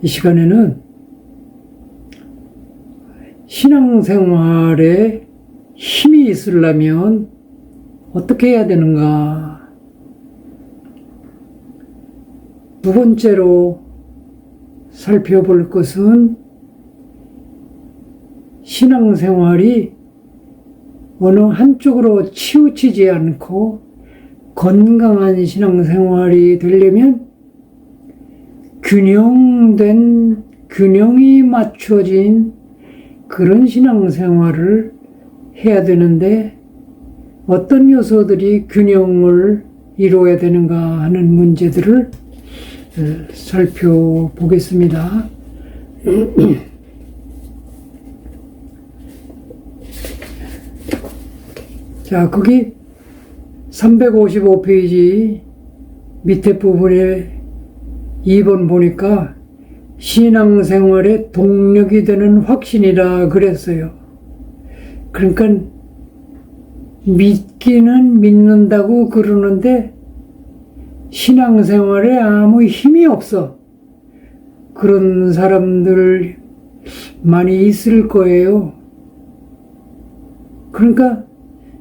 이 시간에는 신앙생활에 힘이 있으려면 어떻게 해야 되는가? 두 번째로 살펴볼 것은 신앙생활이 어느 한쪽으로 치우치지 않고 건강한 신앙생활이 되려면 균형이 맞춰진 그런 신앙생활을 해야 되는데 어떤 요소들이 균형을 이루어야 되는가 하는 문제들을 살펴보겠습니다. 자, 거기 355페이지 밑에 부분에 2번 보니까 신앙생활의 동력이 되는 확신이라 그랬어요. 그러니까 믿기는 믿는다고 그러는데 신앙생활에 아무 힘이 없어. 그런 사람들 많이 있을 거예요. 그러니까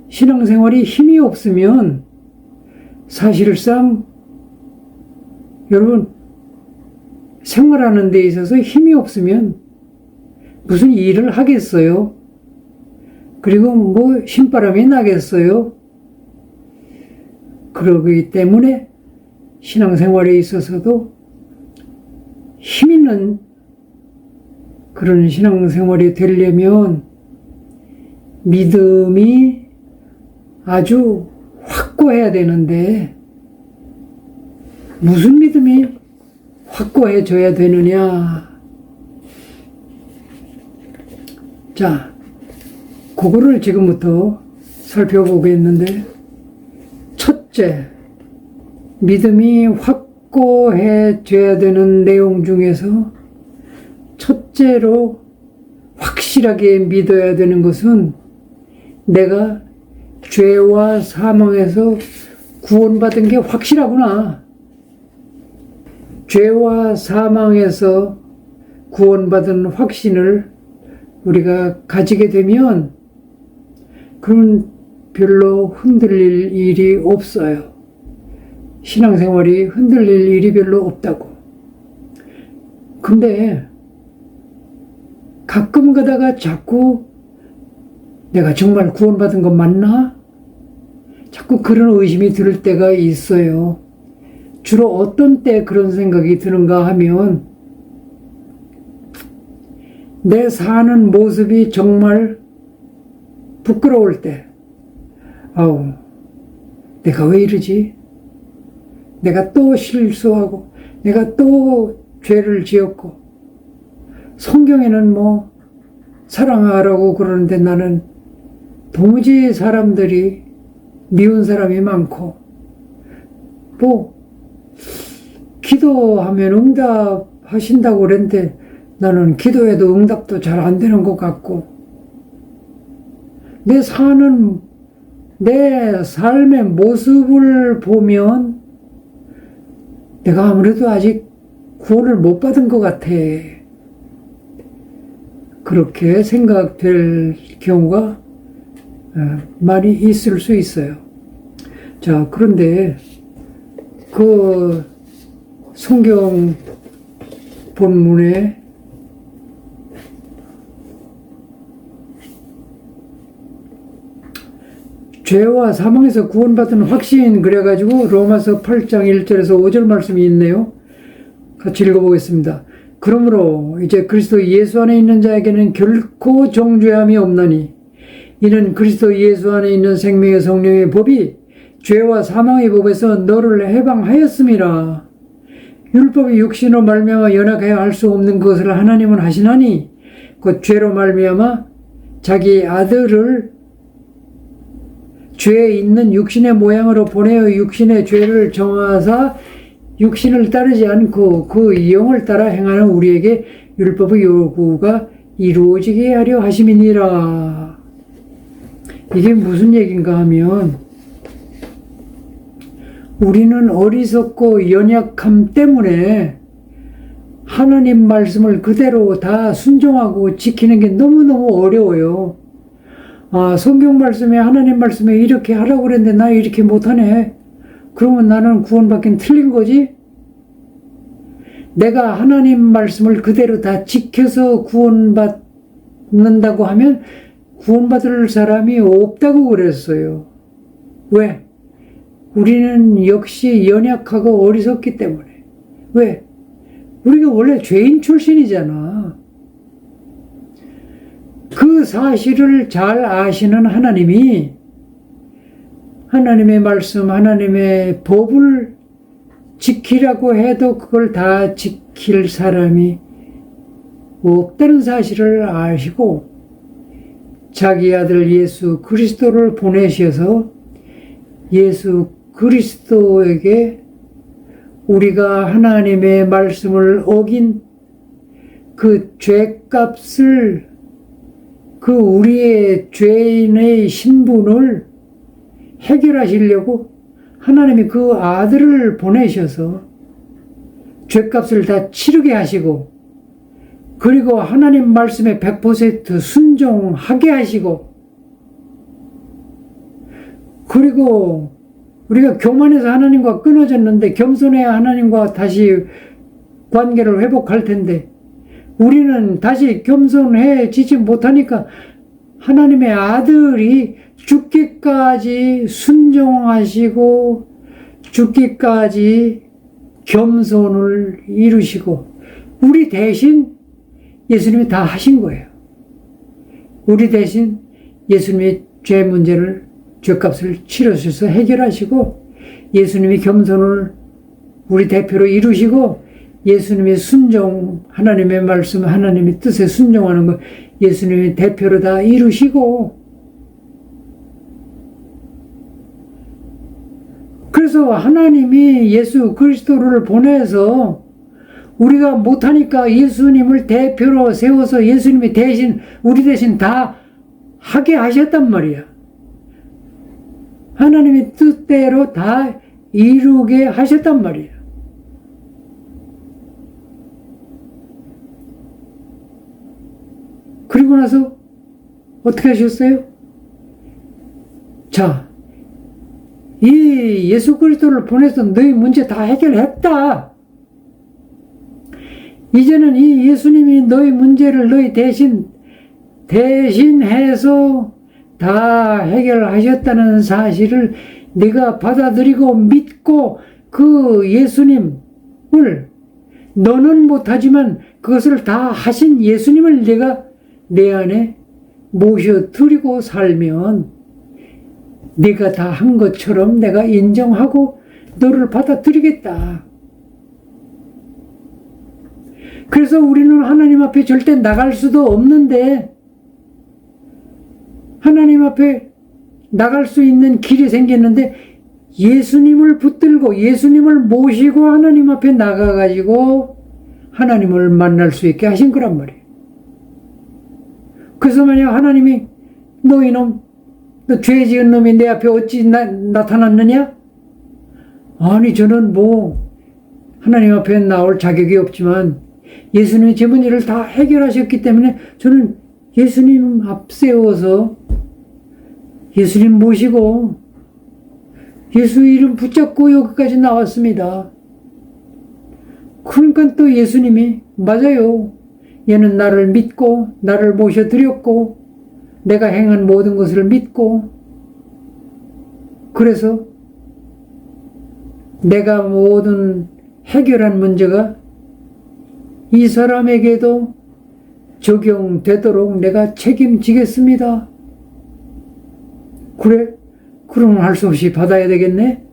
신앙생활이 힘이 없으면 사실상 여러분 생활하는 데 있어서 힘이 없으면 무슨 일을 하겠어요? 그리고 뭐 신바람이 나겠어요? 그러기 때문에 신앙생활에 있어서도 힘 있는 그런 신앙생활이 되려면 믿음이 아주 확고해야 되는데 무슨 믿음이 확고해져야 되느냐? 자, 그거를 지금부터 살펴보겠는데, 첫째, 믿음이 확고해져야 되는 내용 중에서 첫째로 확실하게 믿어야 되는 것은 내가 죄와 사망에서 구원받은 게 확실하구나. 죄와 사망에서 구원받은 확신을 우리가 가지게 되면 그러면 별로 흔들릴 일이 없어요. 신앙생활이 흔들릴 일이 별로 없다고. 근데 가끔 가다가 자꾸 내가 정말 구원받은 거 맞나? 자꾸 그런 의심이 들 때가 있어요. 주로 어떤 때 그런 생각이 드는가 하면 내 사는 모습이 정말 부끄러울 때, 아우, 내가 왜 이러지? 내가 또 실수하고 내가 또 죄를 지었고 성경에는 뭐 사랑하라고 그러는데 나는 도무지 사람들이 미운 사람이 많고 뭐 기도하면 응답하신다고 그랬는데 나는 기도해도 응답도 잘 안 되는 것 같고 내 삶의 모습을 보면 내가 아무래도 아직 구원을 못 받은 것 같아. 그렇게 생각될 경우가 많이 있을 수 있어요. 자, 그런데 그 성경 본문에 죄와 사망에서 구원받은 확신 그래가지고 로마서 8장 1절에서 5절 말씀이 있네요. 같이 읽어보겠습니다. 그러므로 이제 그리스도 예수 안에 있는 자에게는 결코 정죄함이 없나니 이는 그리스도 예수 안에 있는 생명의 성령의 법이 죄와 사망의 법에서 너를 해방하였음이라. 율법이 육신으로 말미암아 연약하여 할 수 없는 것을 하나님은 하시나니 곧 죄로 말미암아 자기 아들을 죄에 있는 육신의 모양으로 보내어 육신의 죄를 정하사 육신을 따르지 않고 그 영을 따라 행하는 우리에게 율법의 요구가 이루어지게 하려 하심이니라. 이게 무슨 얘기인가 하면 우리는 어리석고 연약함 때문에 하나님 말씀을 그대로 다 순종하고 지키는 게 너무너무 어려워요. 아, 성경 말씀에 하나님 말씀에 이렇게 하라고 그랬는데 나 이렇게 못하네. 그러면 나는 구원받긴 틀린 거지? 내가 하나님 말씀을 그대로 다 지켜서 구원받는다고 하면 구원받을 사람이 없다고 그랬어요. 왜? 우리는 역시 연약하고 어리석기 때문에. 왜? 우리가 원래 죄인 출신이잖아. 그 사실을 잘 아시는 하나님이 하나님의 말씀, 하나님의 법을 지키라고 해도 그걸 다 지킬 사람이 없다는 사실을 아시고 자기 아들 예수 그리스도를 보내셔서 예수 그리스도에게 우리가 하나님의 말씀을 어긴 그 죄값을, 그 우리의 죄인의 신분을 해결하시려고 하나님이 그 아들을 보내셔서 죄값을 다 치르게 하시고, 그리고 하나님 말씀에 100% 순종하게 하시고, 그리고 우리가 교만해서 하나님과 끊어졌는데 겸손해야 하나님과 다시 관계를 회복할 텐데 우리는 다시 겸손해지지 못하니까 하나님의 아들이 죽기까지 순종하시고 죽기까지 겸손을 이루시고 우리 대신 예수님이 다 하신 거예요. 우리 대신 예수님이 죄 문제를, 죄값을 치르셔서 해결하시고 예수님이 겸손을 우리 대표로 이루시고 예수님의 순종, 하나님의 말씀, 하나님의 뜻에 순종하는 거 예수님의 대표로 다 이루시고, 그래서 하나님이 예수 그리스도를 보내서 우리가 못하니까 예수님을 대표로 세워서 예수님이 대신, 우리 대신 다 하게 하셨단 말이야. 하나님의 뜻대로 다 이루게 하셨단 말이야. 그리고 나서 어떻게 하셨어요? 자, 이 예수 그리스도를 보내서 너희 문제 다 해결했다. 이제는 이 예수님이 너희 문제를 너희 대신해서 다 해결하셨다는 사실을 네가 받아들이고 믿고 그 예수님을, 너는 못하지만 그것을 다 하신 예수님을 내가 내 안에 모셔드리고 살면 네가 다 한 것처럼 내가 인정하고 너를 받아들이겠다. 그래서 우리는 하나님 앞에 절대 나갈 수도 없는데 하나님 앞에 나갈 수 있는 길이 생겼는데 예수님을 붙들고 예수님을 모시고 하나님 앞에 나가가지고 하나님을 만날 수 있게 하신 거란 말이에요. 그래서 만약 하나님이 너 이놈, 너 죄 지은 놈이 내 앞에 어찌 나타났느냐? 아니 저는 뭐 하나님 앞에 나올 자격이 없지만 예수님이 제 문제를 다 해결하셨기 때문에 저는 예수님 앞세워서 예수님 모시고 예수 이름 붙잡고 여기까지 나왔습니다. 그러니까 또 예수님이 맞아요. 얘는 나를 믿고 나를 모셔드렸고 내가 행한 모든 것을 믿고 그래서 내가 모든 해결한 문제가 이 사람에게도 적용되도록 내가 책임지겠습니다. 그래? 그러면 할 수 없이 받아야 되겠네?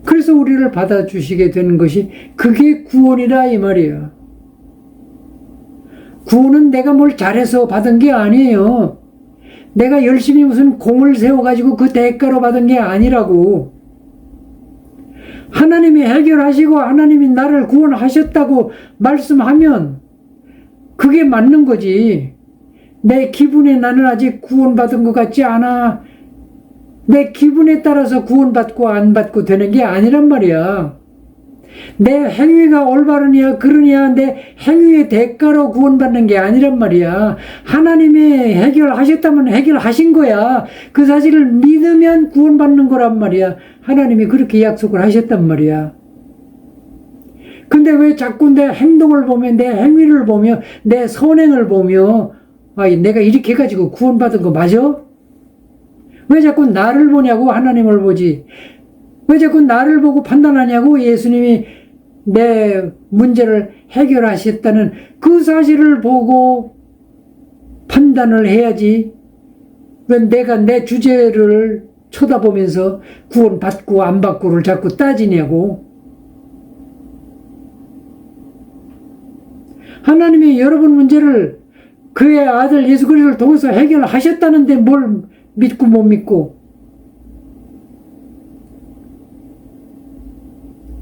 그래서 우리를 받아주시게 되는 것이 그게 구원이라 이 말이에요. 구원은 내가 뭘 잘해서 받은 게 아니에요. 내가 열심히 무슨 공을 세워가지고 그 대가로 받은 게 아니라고. 하나님이 해결하시고 하나님이 나를 구원하셨다고 말씀하면 그게 맞는 거지. 내 기분에 나는 아직 구원받은 것 같지 않아. 내 기분에 따라서 구원받고 안 받고 되는 게 아니란 말이야. 내 행위가 올바르냐 그러냐 내 행위의 대가로 구원받는 게 아니란 말이야. 하나님이 해결하셨다면 해결하신 거야. 그 사실을 믿으면 구원받는 거란 말이야. 하나님이 그렇게 약속을 하셨단 말이야. 근데 왜 자꾸 내 행동을 보며 내 행위를 보며 내 선행을 보며 내가 이렇게 해가지고 구원받은 거 맞아? 왜 자꾸 나를 보냐고 하나님을 보지. 왜 자꾸 나를 보고 판단하냐고. 예수님이 내 문제를 해결하셨다는 그 사실을 보고 판단을 해야지. 왜 내가 내 주제를 쳐다보면서 구원받고 안 받고를 자꾸 따지냐고. 하나님이 여러분 문제를 그의 아들 예수 그리스도를 통해서 해결하셨다는데 뭘 믿고 못 믿고.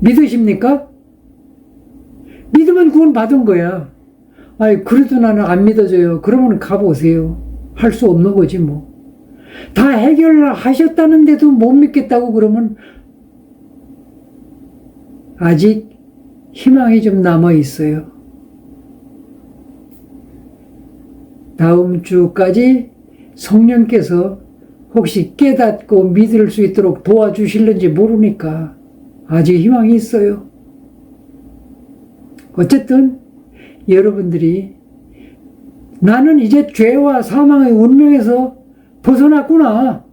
믿으십니까? 믿으면 구원 받은 거야. 그래도 나는 안 믿어져요. 그러면 가보세요. 할 수 없는 거지 뭐. 다 해결하셨다는데도 못 믿겠다고 그러면 아직 희망이 좀 남아 있어요. 다음 주까지 성령께서 혹시 깨닫고 믿을 수 있도록 도와주실는지 모르니까 아직 희망이 있어요. 어쨌든 여러분들이 나는 이제 죄와 사망의 운명에서 벗어났구나.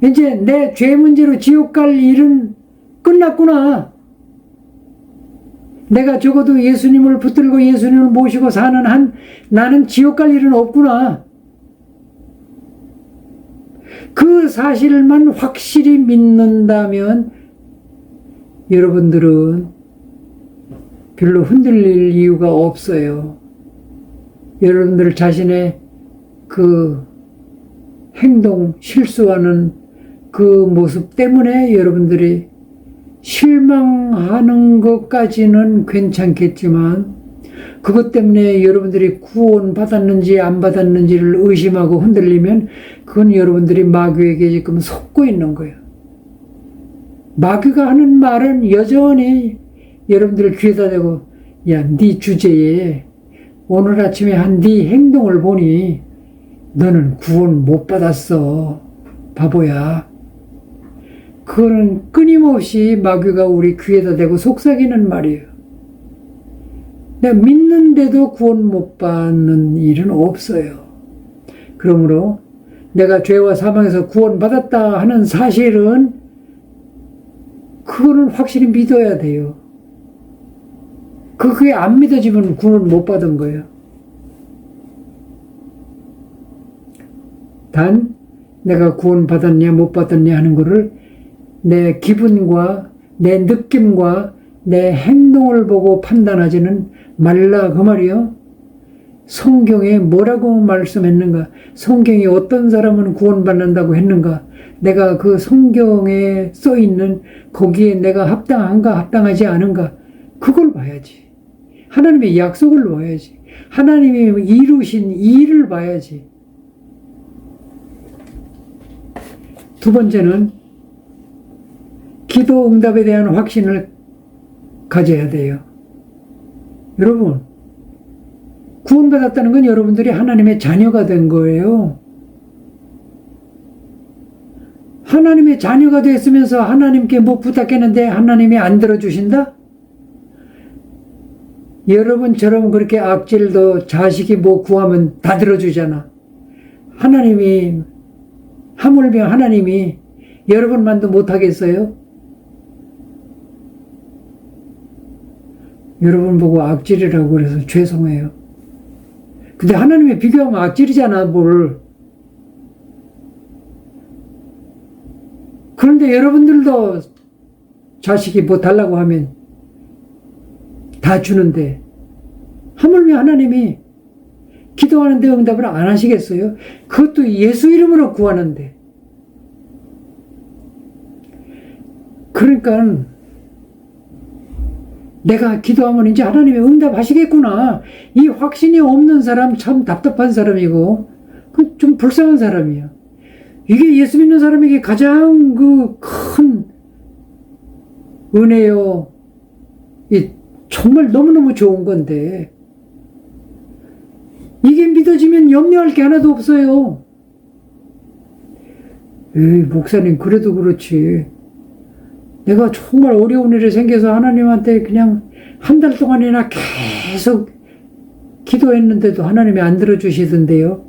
이제 내 죄 문제로 지옥 갈 일은 끝났구나. 내가 적어도 예수님을 붙들고 예수님을 모시고 사는 한 나는 지옥 갈 일은 없구나. 그 사실만 확실히 믿는다면 여러분들은 별로 흔들릴 이유가 없어요. 여러분들 자신의 그 행동, 실수하는 그 모습 때문에 여러분들이 실망하는 것까지는 괜찮겠지만 그것 때문에 여러분들이 구원받았는지 안 받았는지를 의심하고 흔들리면 그건 여러분들이 마귀에게 지금 속고 있는 거예요. 마귀가 하는 말은 여전히 여러분들 귀에다 대고 야, 네 주제에 오늘 아침에 한 네 행동을 보니 너는 구원 못 받았어. 바보야. 그거는 끊임없이 마귀가 우리 귀에다 대고 속삭이는 말이에요. 내가 믿는데도 구원 못 받는 일은 없어요. 그러므로 내가 죄와 사망에서 구원받았다 하는 사실은 그거는 확실히 믿어야 돼요. 그게 안 믿어지면 구원 못 받은 거예요. 단 내가 구원받았냐 못 받았냐 하는 거를 내 기분과 내 느낌과 내 행동을 보고 판단하지는 말라 그 말이요. 성경에 뭐라고 말씀했는가? 성경이 어떤 사람은 구원받는다고 했는가? 내가 그 성경에 써있는 거기에 내가 합당한가 합당하지 않은가? 그걸 봐야지. 하나님의 약속을 봐야지. 하나님이 이루신 일을 봐야지. 두 번째는 기도 응답에 대한 확신을 가져야 돼요. 여러분, 구원받았다는 건 여러분들이 하나님의 자녀가 된 거예요. 하나님의 자녀가 됐으면서 하나님께 뭐 부탁했는데 하나님이 안 들어주신다? 여러분처럼 그렇게 악질도 자식이 뭐 구하면 다 들어주잖아. 하나님이, 하물며 하나님이 여러분만도 못하겠어요? 여러분 보고 악질이라고 그래서 죄송해요. 근데 하나님에 비교하면 악질이잖아, 뭘. 그런데 여러분들도 자식이 뭐 달라고 하면 다 주는데 하물며 하나님이 기도하는데 응답을 안 하시겠어요? 그것도 예수 이름으로 구하는데. 그러니까 내가 기도하면 이제 하나님이 응답하시겠구나. 이 확신이 없는 사람 참 답답한 사람이고 좀 불쌍한 사람이야. 이게 예수 믿는 사람에게 가장 그 큰 은혜요. 이 정말 너무너무 좋은 건데 이게 믿어지면 염려할 게 하나도 없어요. 에이, 목사님 그래도 그렇지. 내가 정말 어려운 일이 생겨서 하나님한테 그냥 한 달 동안이나 계속 기도했는데도 하나님이 안 들어주시던데요.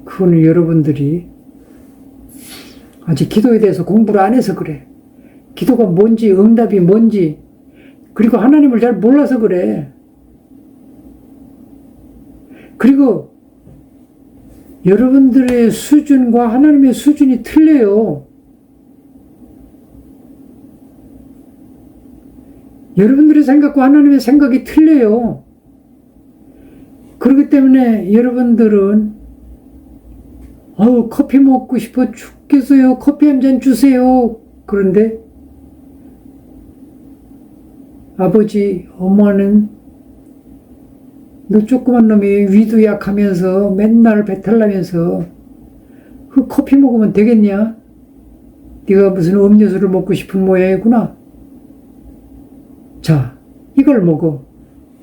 그거는 여러분들이 아직 기도에 대해서 공부를 안 해서 그래. 기도가 뭔지, 응답이 뭔지, 그리고 하나님을 잘 몰라서 그래. 그리고 여러분들의 수준과 하나님의 수준이 틀려요. 여러분들의 생각과 하나님의 생각이 틀려요. 그렇기 때문에 여러분들은 커피 먹고 싶어 죽겠어요. 커피 한 잔 주세요. 그런데 아버지, 엄마는 너 조그만 놈이 위도 약하면서 맨날 배탈 나면서 그 커피 먹으면 되겠냐? 네가 무슨 음료수를 먹고 싶은 모양이구나. 자, 이걸 먹어.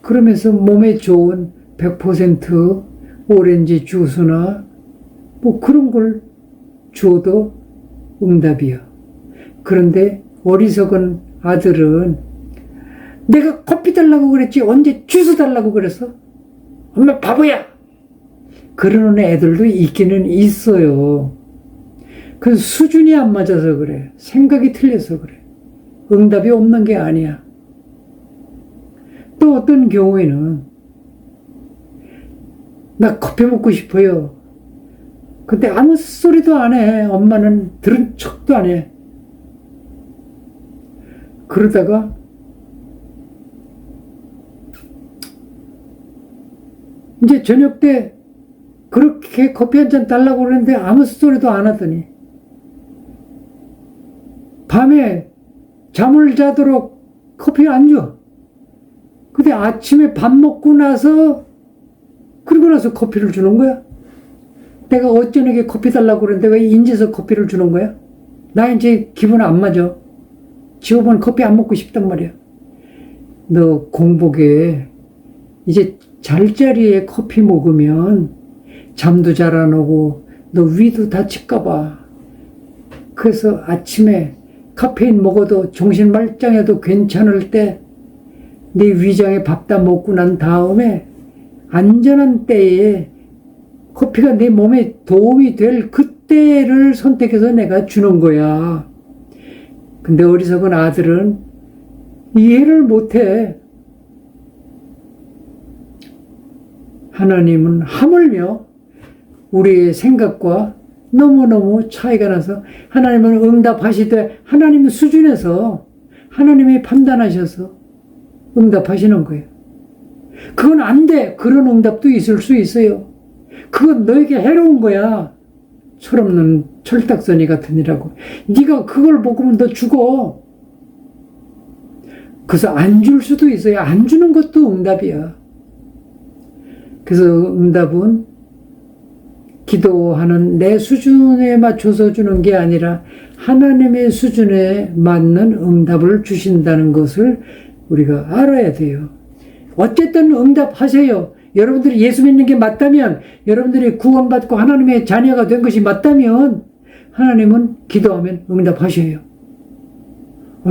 그러면서 몸에 좋은 100% 오렌지 주스나 뭐 그런 걸 줘도 응답이야. 그런데 어리석은 아들은 내가 커피 달라고 그랬지 언제 주스 달라고 그랬어? 엄마 바보야! 그러는 애들도 있기는 있어요. 그 수준이 안 맞아서 그래. 생각이 틀려서 그래. 응답이 없는 게 아니야. 또 어떤 경우에는 나 커피 먹고 싶어요. 근데 아무 소리도 안 해. 엄마는 들은 척도 안 해. 그러다가 이제 저녁 때 그렇게 커피 한 잔 달라고 그러는데 아무 소리도 안 하더니 밤에 잠을 자도록 커피 안 줘. 근데 아침에 밥 먹고 나서 그러고 나서 커피를 주는 거야. 내가 어쩌게 커피 달라고 그러는데 왜 인제서 커피를 주는 거야? 나 이제 기분 안 맞아. 지호번 커피 안 먹고 싶단 말이야. 너 공복에 이제 잘자리에 커피 먹으면 잠도 잘 안 오고 너 위도 다칠까 봐. 그래서 아침에 카페인 먹어도 정신 말짱해도 괜찮을 때 네 위장에 밥 다 먹고 난 다음에 안전한 때에 커피가 내 몸에 도움이 될 그때를 선택해서 내가 주는 거야. 근데 어리석은 아들은 이해를 못해. 하나님은 하물며 우리의 생각과 너무너무 차이가 나서 하나님은 응답하시되 하나님 수준에서 하나님이 판단하셔서 응답하시는 거예요. 그건 안 돼. 그런 응답도 있을 수 있어요. 그건 너에게 해로운 거야. 철없는 철딱서니 같은 이라고. 네가 그걸 먹으면 너 죽어. 그래서 안 줄 수도 있어요. 안 주는 것도 응답이야. 그래서 응답은 기도하는 내 수준에 맞춰서 주는 게 아니라 하나님의 수준에 맞는 응답을 주신다는 것을 우리가 알아야 돼요. 어쨌든 응답하세요. 여러분들이 예수 믿는 게 맞다면, 여러분들이 구원받고 하나님의 자녀가 된 것이 맞다면 하나님은 기도하면 응답하셔요.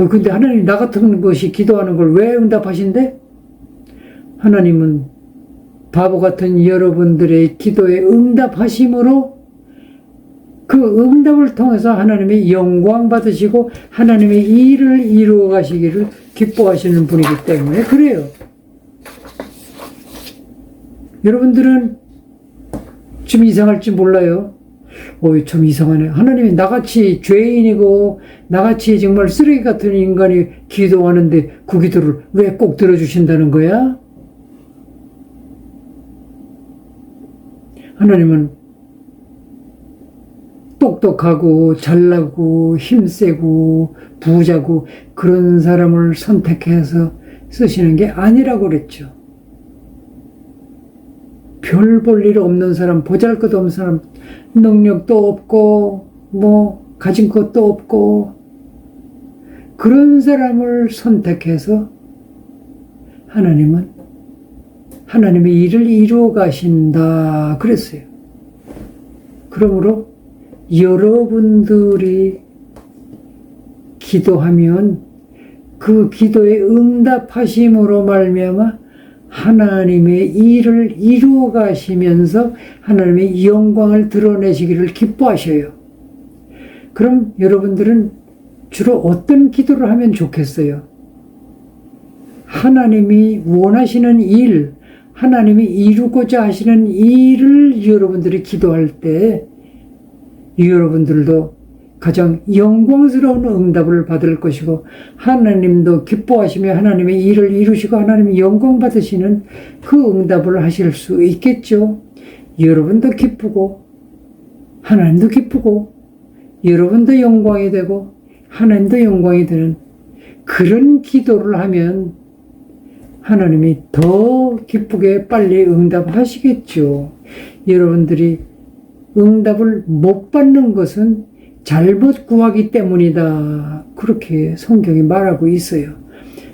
근데 하나님 나 같은 것이 기도하는 걸 왜 응답하신대? 하나님은 바보 같은 여러분들의 기도에 응답하심으로 그 응답을 통해서 하나님의 영광 받으시고 하나님의 일을 이루어 가시기를 기뻐하시는 분이기 때문에 그래요. 여러분들은 좀 이상할지 몰라요. 좀 이상하네. 하나님이 나같이 죄인이고 나같이 정말 쓰레기 같은 인간이 기도하는데 그 기도를 왜 꼭 들어주신다는 거야? 하나님은 똑똑하고 잘나고 힘세고 부자고 그런 사람을 선택해서 쓰시는 게 아니라고 그랬죠. 별 볼 일 없는 사람, 보잘것없는 사람, 능력도 없고 뭐 가진 것도 없고 그런 사람을 선택해서 하나님은 하나님의 일을 이루어 가신다 그랬어요. 그러므로 여러분들이 기도하면 그 기도에 응답하심으로 말미암아 하나님의 일을 이루어 가시면서 하나님의 영광을 드러내시기를 기뻐하셔요. 그럼 여러분들은 주로 어떤 기도를 하면 좋겠어요? 하나님이 원하시는 일, 하나님이 이루고자 하시는 일을 여러분들이 기도할 때 여러분들도 가장 영광스러운 응답을 받을 것이고 하나님도 기뻐하시며 하나님의 일을 이루시고 하나님이 영광 받으시는 그 응답을 하실 수 있겠죠. 여러분도 기쁘고 하나님도 기쁘고 여러분도 영광이 되고 하나님도 영광이 되는 그런 기도를 하면 하나님이 더 기쁘게 빨리 응답하시겠죠. 여러분들이 응답을 못 받는 것은 잘못 구하기 때문이다. 그렇게 성경이 말하고 있어요.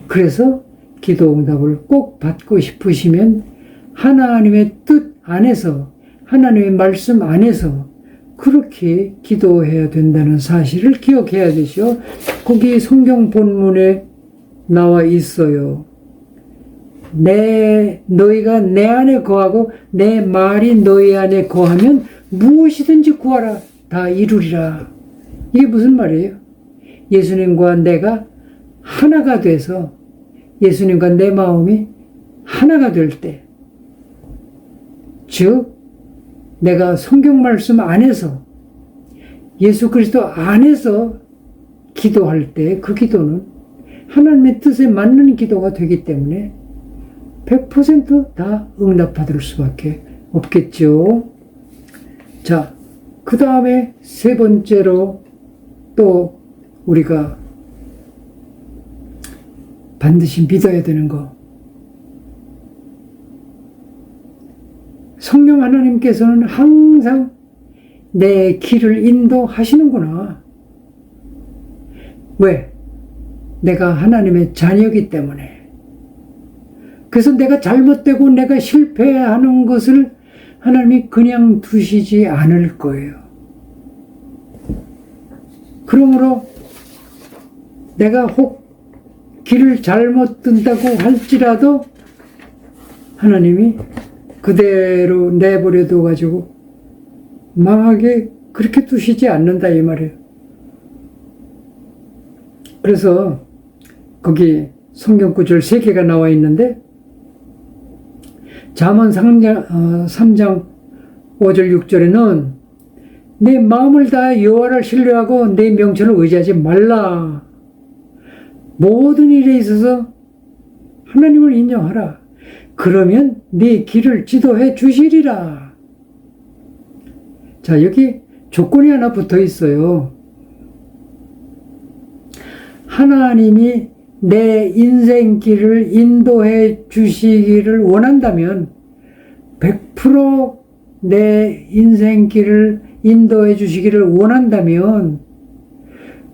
그래서 기도 응답을 꼭 받고 싶으시면 하나님의 뜻 안에서 하나님의 말씀 안에서 그렇게 기도해야 된다는 사실을 기억해야 되죠. 거기 성경 본문에 나와 있어요. 너희가 내 안에 거하고 내 말이 너희 안에 거하면 무엇이든지 구하라 다 이루리라. 이게 무슨 말이에요? 예수님과 내가 하나가 돼서 예수님과 내 마음이 하나가 될 때, 즉 내가 성경 말씀 안에서 예수 그리스도 안에서 기도할 때 그 기도는 하나님의 뜻에 맞는 기도가 되기 때문에 100% 응답받을 수밖에 없겠죠. 자, 그 다음에 세 번째로 또 우리가 반드시 믿어야 되는 거. 성령 하나님께서는 항상 내 길을 인도하시는구나. 왜? 내가 하나님의 자녀이기 때문에. 그래서 내가 잘못되고 내가 실패하는 것을 하나님이 그냥 두시지 않을 거예요. 그러므로 내가 혹 길을 잘못 든다고 할지라도 하나님이 그대로 내버려 둬가지고 망하게 그렇게 두시지 않는다 이 말이에요. 그래서 거기 성경 구절 3개가 나와 있는데 잠언 3장 5절 6절에는 내 마음을 다해 여호와를 신뢰하고 내 명철을 의지하지 말라. 모든 일에 있어서 하나님을 인정하라. 그러면 네 길을 지도해 주시리라. 자, 여기 조건이 하나 붙어 있어요. 하나님이 내 인생길을 인도해 주시기를 원한다면 100% 내 인생길을 인도해 주시기를 원한다면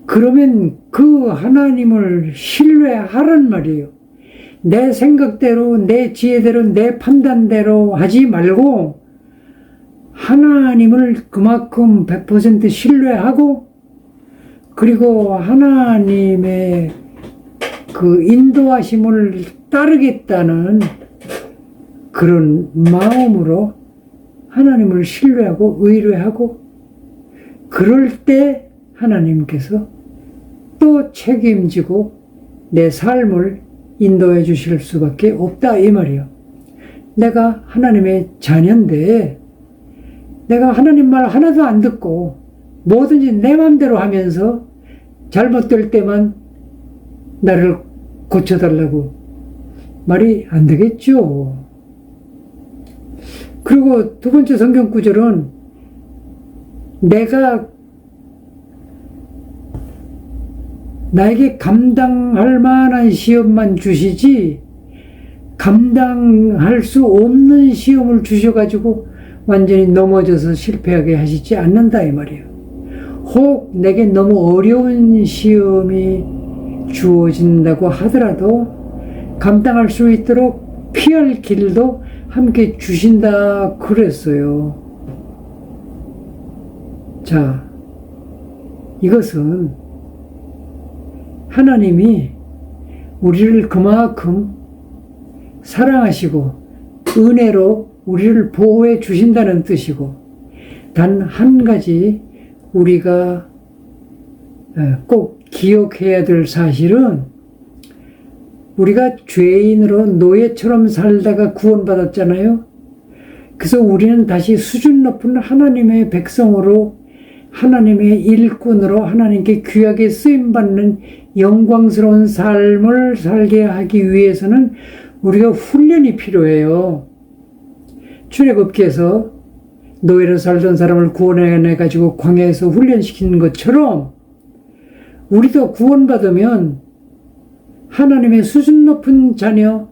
그러면 그 하나님을 신뢰하란 말이에요. 내 생각대로 내 지혜대로 내 판단대로 하지 말고 하나님을 그만큼 100% 신뢰하고 그리고 하나님의 그 인도하심을 따르겠다는 그런 마음으로 하나님을 신뢰하고 의뢰하고 그럴 때 하나님께서 또 책임지고 내 삶을 인도해 주실 수밖에 없다 이 말이에요. 내가 하나님의 자녀인데 내가 하나님 말 하나도 안 듣고 뭐든지 내 마음대로 하면서 잘못될 때만 나를 고쳐달라고 말이 안 되겠죠. 그리고 두 번째 성경 구절은 내가 나에게 감당할 만한 시험만 주시지 감당할 수 없는 시험을 주셔가지고 완전히 넘어져서 실패하게 하시지 않는다 이 말이에요. 혹 내게 너무 어려운 시험이 주어진다고 하더라도 감당할 수 있도록 피할 길도 함께 주신다 그랬어요. 자, 이것은 하나님이 우리를 그만큼 사랑하시고 은혜로 우리를 보호해 주신다는 뜻이고, 단 한 가지 우리가 꼭 기억해야 될 사실은, 우리가 죄인으로 노예처럼 살다가 구원받았잖아요. 그래서 우리는 다시 수준 높은 하나님의 백성으로, 하나님의 일꾼으로 하나님께 귀하게 쓰임받는 영광스러운 삶을 살게 하기 위해서는 우리가 훈련이 필요해요. 출애굽기에서 노예로 살던 사람을 구원해내가지고 광야에서 훈련시키는 것처럼, 우리도 구원받으면 하나님의 수준 높은 자녀,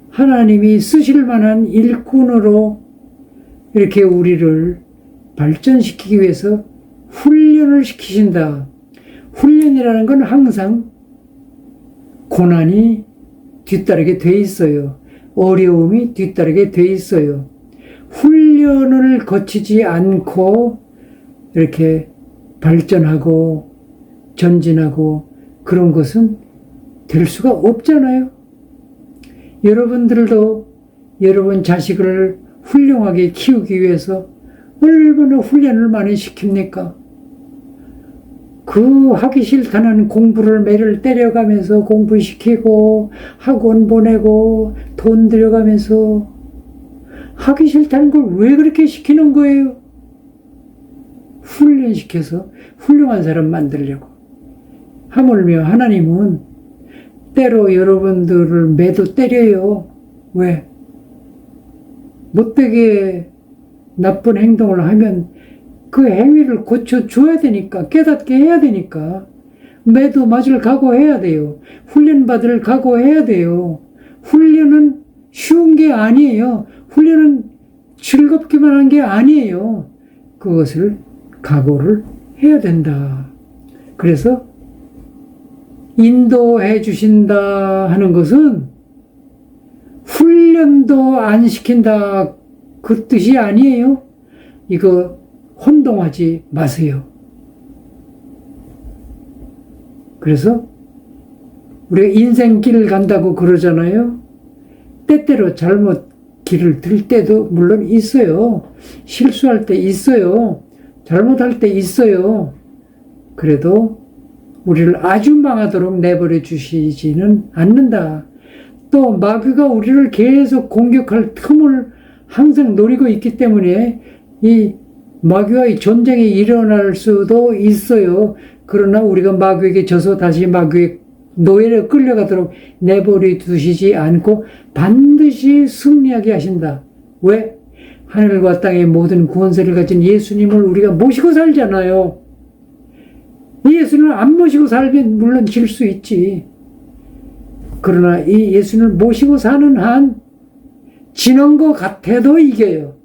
하나님이 쓰실 만한 일꾼으로 이렇게 우리를 발전시키기 위해서 훈련을 시키신다. 훈련이라는 건 항상 고난이 뒤따르게 돼 있어요. 어려움이 뒤따르게 돼 있어요. 훈련을 거치지 않고 이렇게 발전하고 전진하고 그런 것은 될 수가 없잖아요. 여러분들도 여러분 자식을 훌륭하게 키우기 위해서 얼마나 훈련을 많이 시킵니까? 그 하기 싫다는 공부를 매를 때려가면서 공부시키고 학원 보내고 돈 들여가면서 하기 싫다는 걸 왜 그렇게 시키는 거예요? 훈련시켜서 훌륭한 사람 만들려고. 하물며 하나님은 때로 여러분들을 매도 때려요. 왜? 못되게 나쁜 행동을 하면 그 행위를 고쳐줘야 되니까, 깨닫게 해야 되니까 매도 맞을 각오해야 돼요. 훈련받을 각오해야 돼요. 훈련은 쉬운 게 아니에요. 훈련은 즐겁기만 한 게 아니에요. 그것을 각오를 해야 된다. 그래서 인도해 주신다 하는 것은 훈련도 안 시킨다 그 뜻이 아니에요. 이거 혼동하지 마세요. 그래서 우리가 인생길을 간다고 그러잖아요. 때때로 잘못 길을 들 때도 물론 있어요. 실수할 때 있어요. 잘못할 때 있어요. 그래도 우리를 아주 망하도록 내버려 주시지는 않는다. 또 마귀가 우리를 계속 공격할 틈을 항상 노리고 있기 때문에 이 마귀와의 전쟁이 일어날 수도 있어요. 그러나 우리가 마귀에게 져서 다시 마귀의 노예로 끌려가도록 내버려 두시지 않고 반드시 승리하게 하신다. 왜? 하늘과 땅의 모든 구원세를 가진 예수님을 우리가 모시고 살잖아요. 예수님을 안 모시고 살면 물론 질 수 있지. 그러나 이 예수님을 모시고 사는 한 지는 것 같아도 이겨요.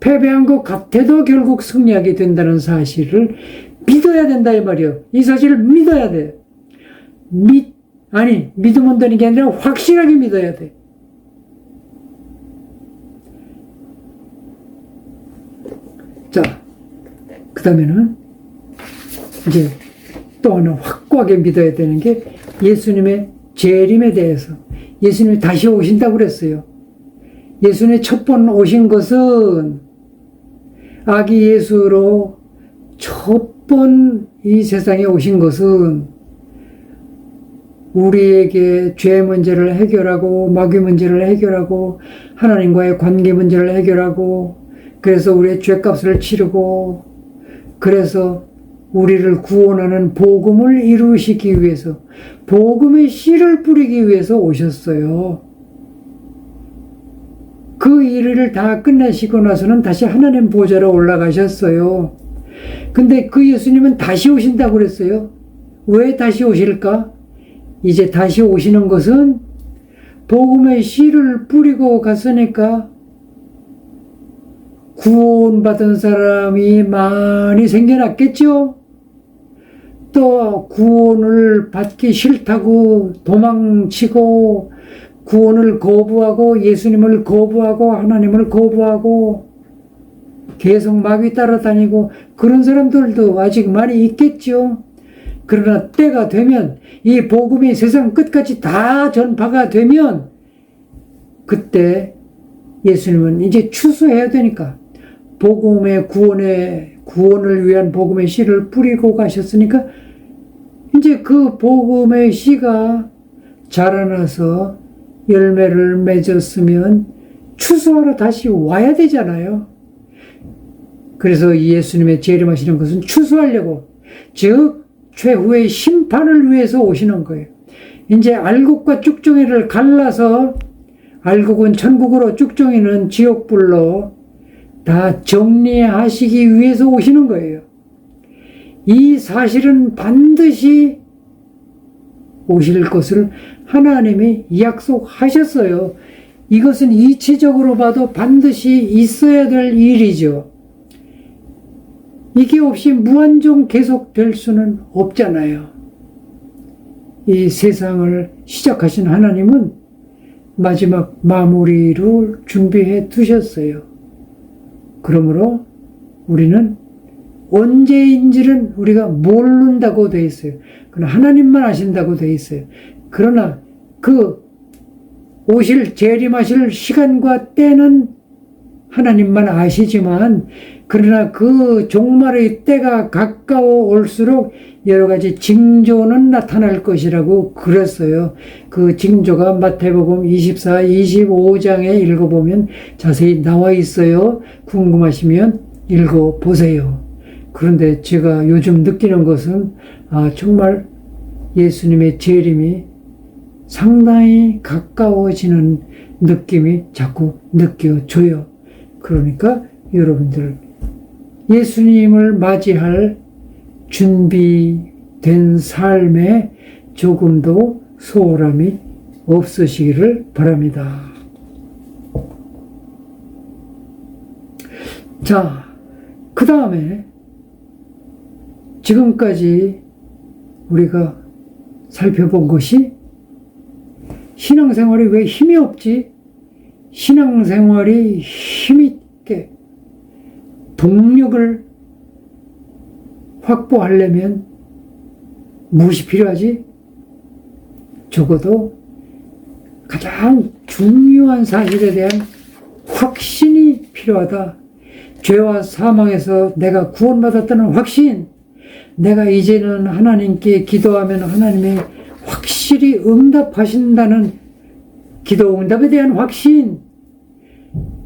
패배한 것 같아도 결국 승리하게 된다는 사실을 믿어야 된다 이 말이에요. 이 사실을 믿어야 돼. 믿으면 되는 게 아니라 확실하게 믿어야 돼. 자, 그 다음에는 이제 또 하나 확고하게 믿어야 되는 게 예수님의 재림에 대해서. 예수님이 다시 오신다고 그랬어요. 예수님의 첫 번 오신 것은 아기 예수로 첫 번 이 세상에 오신 것은 우리에게 죄 문제를 해결하고 마귀 문제를 해결하고 하나님과의 관계 문제를 해결하고 그래서 우리의 죄값을 치르고 그래서 우리를 구원하는 복음을 이루시기 위해서 복음의 씨를 뿌리기 위해서 오셨어요. 그 일을 다 끝내시고 나서는 다시 하나님 보좌로 올라가셨어요. 근데 그 예수님은 다시 오신다고 그랬어요. 왜 다시 오실까? 이제 다시 오시는 것은 복음의 씨를 뿌리고 갔으니까 구원받은 사람이 많이 생겨났겠죠? 또 구원을 받기 싫다고 도망치고 구원을 거부하고 예수님을 거부하고 하나님을 거부하고 계속 마귀 따라다니고 그런 사람들도 아직 많이 있겠죠. 그러나 때가 되면 이 복음이 세상 끝까지 다 전파가 되면 그때 예수님은 이제 추수해야 되니까 복음의 구원을 위한 복음의 씨를 뿌리고 가셨으니까 이제 그 복음의 씨가 자라나서 열매를 맺었으면 추수하러 다시 와야 되잖아요. 그래서 예수님의 재림하시는 것은 추수하려고, 즉 최후의 심판을 위해서 오시는 거예요. 이제 알곡과 쭉정이를 갈라서 알곡은 천국으로, 쭉정이는 지옥불로 다 정리하시기 위해서 오시는 거예요. 이 사실은 반드시 오실 것을 하나님이 약속하셨어요. 이것은 이치적으로 봐도 반드시 있어야 될 일이죠. 이게 없이 무한정 계속될 수는 없잖아요. 이 세상을 시작하신 하나님은 마지막 마무리를 준비해 두셨어요. 그러므로 우리는 언제인지는 우리가 모른다고 돼 있어요. 그러나 하나님만 아신다고 돼 있어요. 그러나 그 오실 재림하실 시간과 때는 하나님만 아시지만, 그러나 그 종말의 때가 가까워 올수록 여러 가지 징조는 나타날 것이라고 그랬어요. 그 징조가 마태복음 24, 25장에 읽어보면 자세히 나와 있어요. 궁금하시면 읽어보세요. 그런데 제가 요즘 느끼는 것은 정말 예수님의 재림이 상당히 가까워지는 느낌이 자꾸 느껴져요. 그러니까 여러분들 예수님을 맞이할 준비된 삶에 조금도 소홀함이 없으시기를 바랍니다. 자, 그 다음에 지금까지 우리가 살펴본 것이 신앙생활이 왜 힘이 없지? 신앙생활이 힘있게 동력을 확보하려면 무엇이 필요하지? 적어도 가장 중요한 사실에 대한 확신이 필요하다. 죄와 사망에서 내가 구원받았다는 확신, 내가 이제는 하나님께 기도하면 하나님이 확실히 응답하신다는 기도 응답에 대한 확신,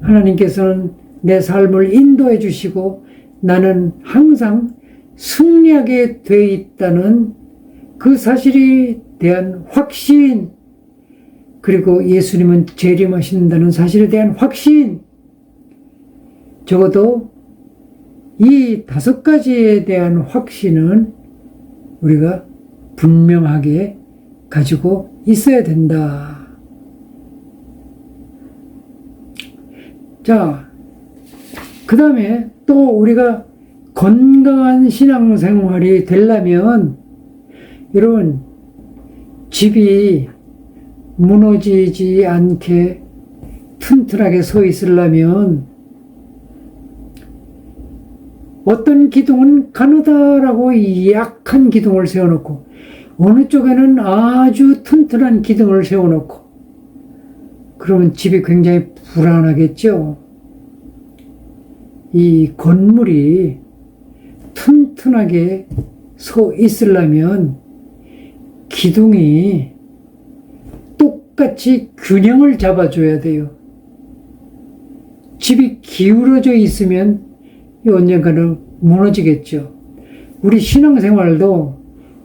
하나님께서는 내 삶을 인도해 주시고 나는 항상 승리하게 돼 있다는 그 사실에 대한 확신, 그리고 예수님은 재림하신다는 사실에 대한 확신, 적어도 이 5가지에 대한 확신은 우리가 분명하게 가지고 있어야 된다. 자, 그 다음에 또 우리가 건강한 신앙생활이 되려면, 여러분, 집이 무너지지 않게 튼튼하게 서 있으려면 어떤 기둥은 가느다라고 약한 기둥을 세워놓고 어느 쪽에는 아주 튼튼한 기둥을 세워놓고, 그러면 집이 굉장히 불안하겠죠. 이 건물이 튼튼하게 서 있으려면 기둥이 똑같이 균형을 잡아줘야 돼요. 집이 기울어져 있으면 언젠가는 무너지겠죠. 우리 신앙생활도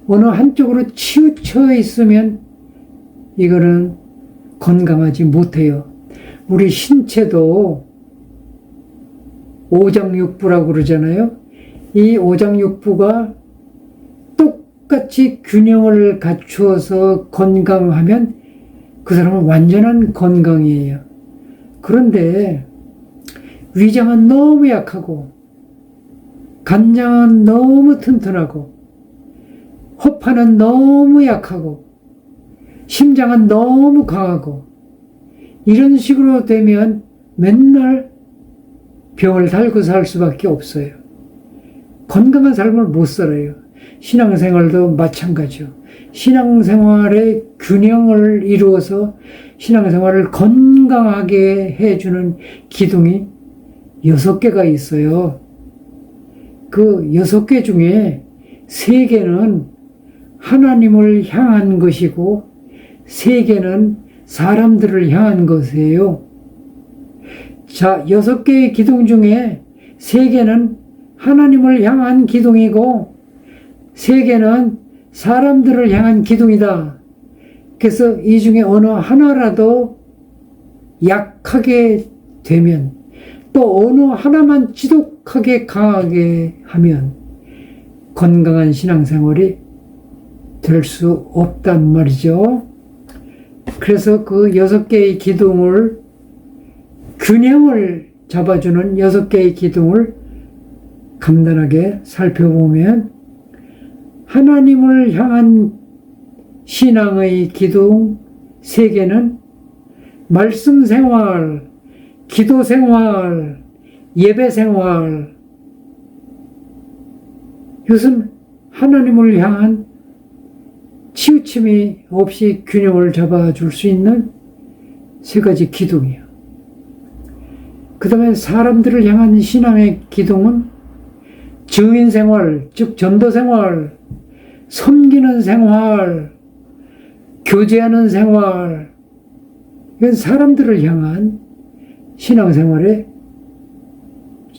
어느 한쪽으로 치우쳐 있으면 이거는 건강하지 못해요. 우리 신체도 오장육부라고 그러잖아요. 이 오장육부가 똑같이 균형을 갖추어서 건강하면 그 사람은 완전한 건강이에요. 그런데 위장은 너무 약하고 간장은 너무 튼튼하고 호판은 너무 약하고 심장은 너무 강하고 이런 식으로 되면 맨날 병을 달고 살 수밖에 없어요. 건강한 삶을 못 살아요. 신앙생활도 마찬가지요. 신앙생활의 균형을 이루어서 신앙생활을 건강하게 해주는 기둥이 6개가 있어요. 그 6개 중에 3개는 하나님을 향한 것이고 3개는 사람들을 향한 것이에요. 자, 6개의 기둥 중에 3개는 하나님을 향한 기둥이고 3개는 사람들을 향한 기둥이다. 그래서 이 중에 어느 하나라도 약하게 되면 또 어느 하나만 지독하게 강하게 하면 건강한 신앙생활이 될 수 없단 말이죠. 그래서 그 6개의 기둥을 균형을 잡아주는 6개의 기둥을 간단하게 살펴보면 하나님을 향한 신앙의 기둥 3개는 말씀 생활, 기도 생활, 예배 생활, 이것은 하나님을 향한 치우침이 없이 균형을 잡아줄 수 있는 3가지 기둥이에요. 그 다음에 사람들을 향한 신앙의 기둥은 증인 생활, 즉 전도 생활, 섬기는 생활, 교제하는 생활, 이건 사람들을 향한 신앙생활의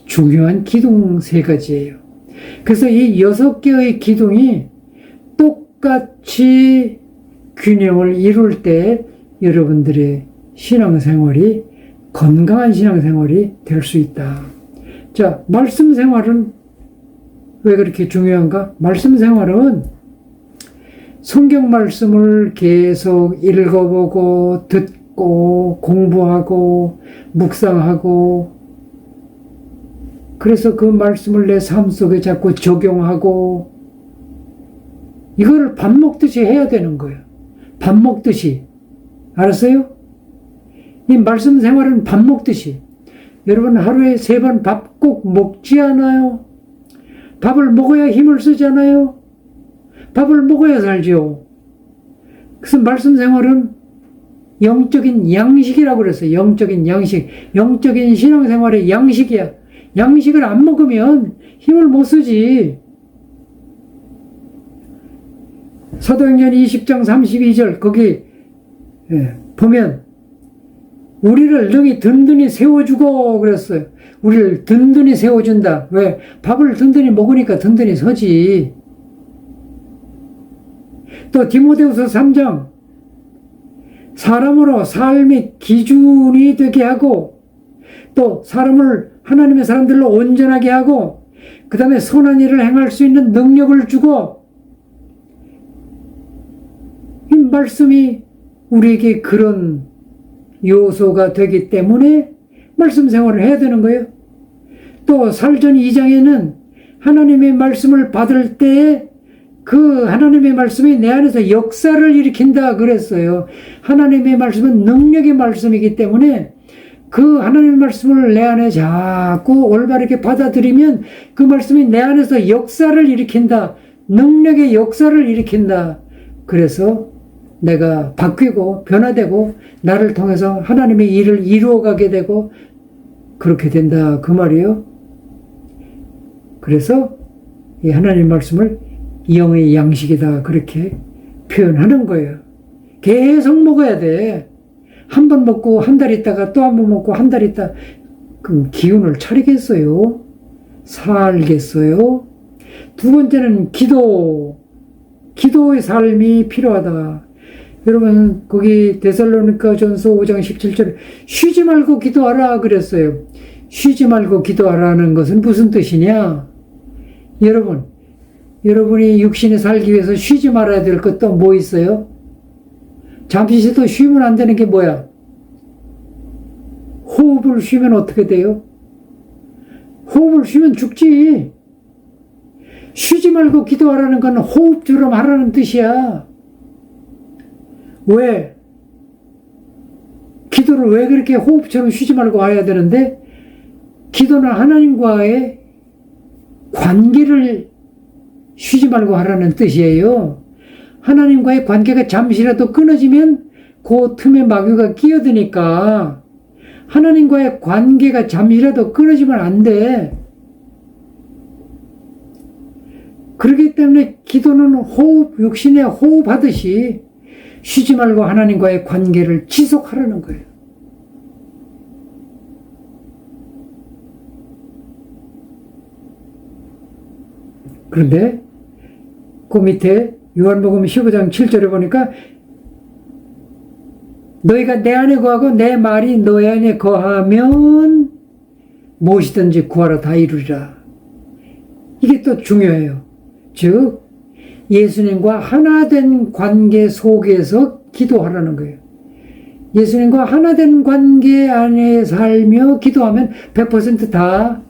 중요한 기둥 3가지예요. 그래서 이 6개의 기둥이 똑같이 균형을 이룰 때 여러분들의 신앙생활이 건강한 신앙생활이 될 수 있다. 자, 말씀 생활은 왜 그렇게 중요한가? 말씀 생활은 성경 말씀을 계속 읽어보고 듣고 공부하고 묵상하고 그래서 그 말씀을 내 삶 속에 자꾸 적용하고 이거를 밥 먹듯이 해야 되는 거예요. 밥 먹듯이. 알았어요? 이 말씀 생활은 밥 먹듯이. 여러분 하루에 3번 밥 꼭 먹지 않아요? 밥을 먹어야 힘을 쓰잖아요? 밥을 먹어야 살죠. 그래서 말씀 생활은 영적인 양식이라고 그랬어요. 영적인 양식. 영적인 신앙생활의 양식이야. 양식을 안 먹으면 힘을 못 쓰지. 사도행전 20장 32절 거기 보면 우리를 능히 든든히 세워주고 그랬어요. 우리를 든든히 세워준다. 왜? 밥을 든든히 먹으니까 든든히 서지. 또 디모데후서 3장 사람으로 삶의 기준이 되게 하고 또 사람을 하나님의 사람들로 온전하게 하고 그 다음에 선한 일을 행할 수 있는 능력을 주고 이 말씀이 우리에게 그런 요소가 되기 때문에 말씀 생활을 해야 되는 거예요. 또 살전 2장에는 하나님의 말씀을 받을 때 그 하나님의 말씀이 내 안에서 역사를 일으킨다 그랬어요. 하나님의 말씀은 능력의 말씀이기 때문에 그 하나님의 말씀을 내 안에 자꾸 올바르게 받아들이면 그 말씀이 내 안에서 역사를 일으킨다. 능력의 역사를 일으킨다. 그래서 내가 바뀌고 변화되고 나를 통해서 하나님의 일을 이루어가게 되고 그렇게 된다 그 말이에요. 그래서 이 하나님 말씀을 영의 양식이다 그렇게 표현하는 거예요. 계속 먹어야 돼. 한 번 먹고 한 달 있다가 또 한 번 먹고 한 달 있다 그럼 기운을 차리겠어요? 살겠어요? 두 번째는 기도의 삶이 필요하다. 여러분 거기 데살로니가전서 5장 17절 쉬지 말고 기도하라 그랬어요. 쉬지 말고 기도하라는 것은 무슨 뜻이냐? 여러분이 육신에 살기 위해서 쉬지 말아야 될 것도 뭐 있어요? 잠시도 쉬면 안 되는 게 뭐야? 호흡을 쉬면 어떻게 돼요? 호흡을 쉬면 죽지. 쉬지 말고 기도하라는 건 호흡처럼 하라는 뜻이야. 왜? 기도를 왜 그렇게 호흡처럼 쉬지 말고 해야 되는데? 기도는 하나님과의 관계를 쉬지 말고 하라는 뜻이에요. 하나님과의 관계가 잠시라도 끊어지면 그 틈에 마귀가 끼어드니까 하나님과의 관계가 잠시라도 끊어지면 안 돼. 그렇기 때문에 기도는 호흡, 육신에 호흡하듯이 쉬지 말고 하나님과의 관계를 지속하라는 거예요. 그런데 그 밑에 요한복음 15장 7절에 보니까 너희가 내 안에 거하고 내 말이 너희 안에 거하면 무엇이든지 구하라 다 이루리라. 이게 또 중요해요. 즉 예수님과 하나된 관계 속에서 기도하라는 거예요. 예수님과 하나된 관계 안에 살며 기도하면 100%다